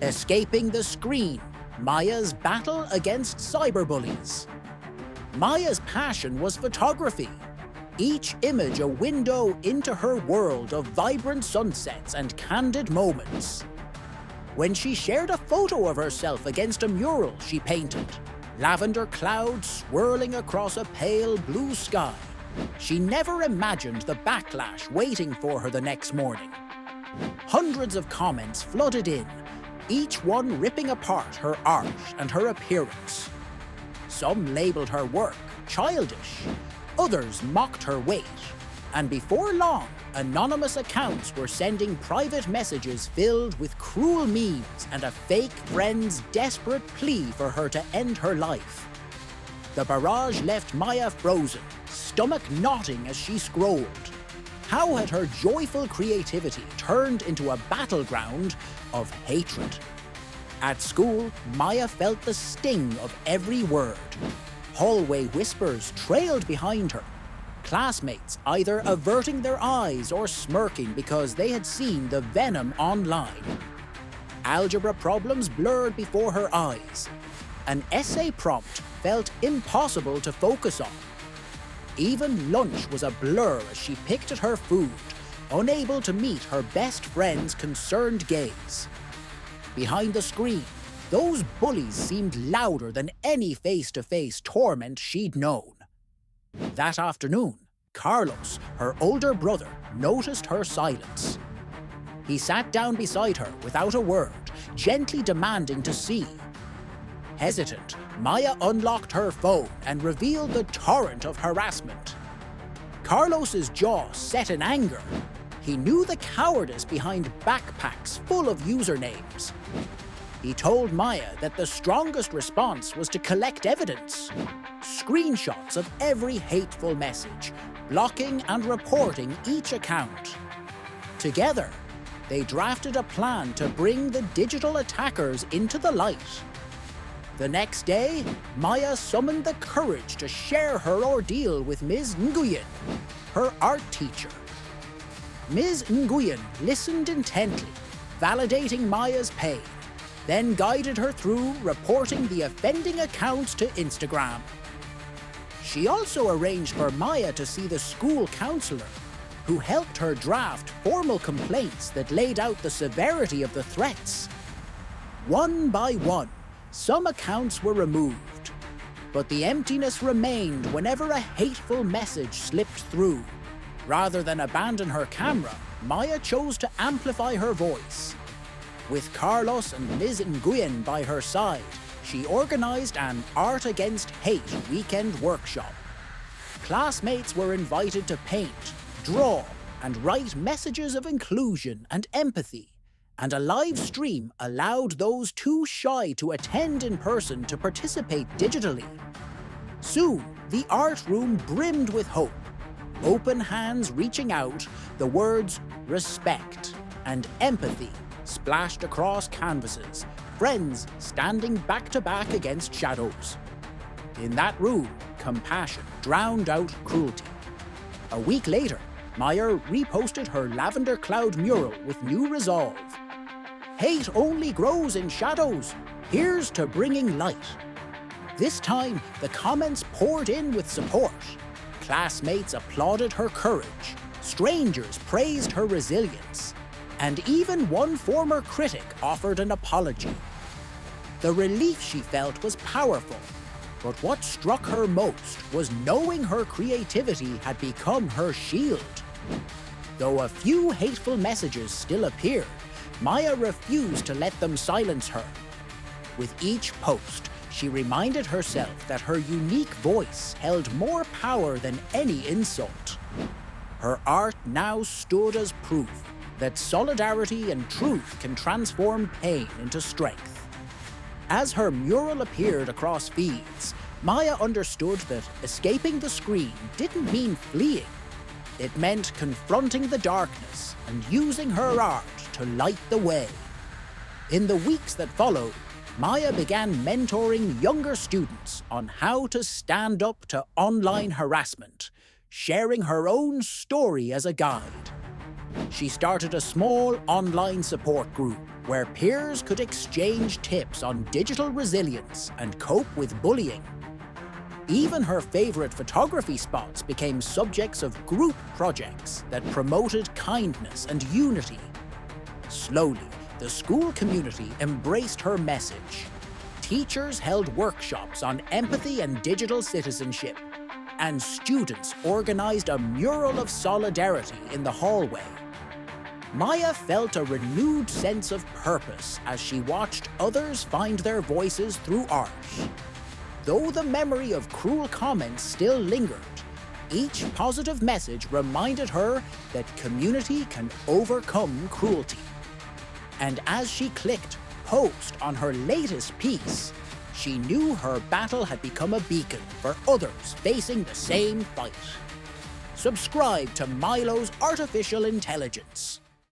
Escaping the Screen, Maya's battle against cyberbullies. Maya's passion was photography, each image a window into her world of vibrant sunsets and candid moments. When she shared a photo of herself against a mural she painted, lavender clouds swirling across a pale blue sky, she never imagined the backlash waiting for her the next morning. Hundreds of comments flooded in, each one ripping apart her art and her appearance. Some labelled her work childish, others mocked her weight, and before long, anonymous accounts were sending private messages filled with cruel memes and a fake friend's desperate plea for her to end her life. The barrage left Maya frozen, stomach knotting as she scrolled. How had her joyful creativity turned into a battleground of hatred? At school, Maya felt the sting of every word. Hallway whispers trailed behind her, classmates either averting their eyes or smirking because they had seen the venom online. Algebra problems blurred before her eyes. An essay prompt felt impossible to focus on. Even lunch was a blur as she picked at her food, unable to meet her best friend's concerned gaze. Behind the screen, those bullies seemed louder than any face-to-face torment she'd known. That afternoon, Carlos, her older brother, noticed her silence. He sat down beside her without a word, gently demanding to see. Hesitant, Maya unlocked her phone and revealed the torrent of harassment. Carlos's jaw set in anger. He knew the cowardice behind backpacks full of usernames. He told Maya that the strongest response was to collect evidence, screenshots of every hateful message, blocking and reporting each account. Together, they drafted a plan to bring the digital attackers into the light. The next day, Maya summoned the courage to share her ordeal with Ms. Nguyen, her art teacher. Ms. Nguyen listened intently, validating Maya's pain, then guided her through reporting the offending accounts to Instagram. She also arranged for Maya to see the school counselor, who helped her draft formal complaints that laid out the severity of the threats. One by one, some accounts were removed, but the emptiness remained whenever a hateful message slipped through. Rather than abandon her camera, Maya chose to amplify her voice. With Carlos and Ms. Nguyen by her side, she organized an Art Against Hate weekend workshop. Classmates were invited to paint, draw, and write messages of inclusion and empathy, and a live stream allowed those too shy to attend in person to participate digitally. Soon, the art room brimmed with hope. Open hands reaching out, the words respect and empathy splashed across canvases, friends standing back to back against shadows. In that room, compassion drowned out cruelty. A week later, Maya reposted her lavender cloud mural with new resolve. Hate only grows in shadows. Here's to bringing light. This time, the comments poured in with support. Classmates applauded her courage, strangers praised her resilience, and even one former critic offered an apology. The relief she felt was powerful, but what struck her most was knowing her creativity had become her shield. Though a few hateful messages still appeared, Maya refused to let them silence her. With each post, she reminded herself that her unique voice held more power than any insult. Her art now stood as proof that solidarity and truth can transform pain into strength. As her mural appeared across feeds, Maya understood that escaping the screen didn't mean fleeing. It meant confronting the darkness and using her art to light the way. In the weeks that followed, Maya began mentoring younger students on how to stand up to online harassment, sharing her own story as a guide. She started a small online support group where peers could exchange tips on digital resilience and cope with bullying. Even her favorite photography spots became subjects of group projects that promoted kindness and unity. Slowly, the school community embraced her message. Teachers held workshops on empathy and digital citizenship, and students organized a mural of solidarity in the hallway. Maya felt a renewed sense of purpose as she watched others find their voices through art. Though the memory of cruel comments still lingered, each positive message reminded her that community can overcome cruelty. And as she clicked post on her latest piece, she knew her battle had become a beacon for others facing the same fight. Subscribe to Milo's Artificial Intelligence.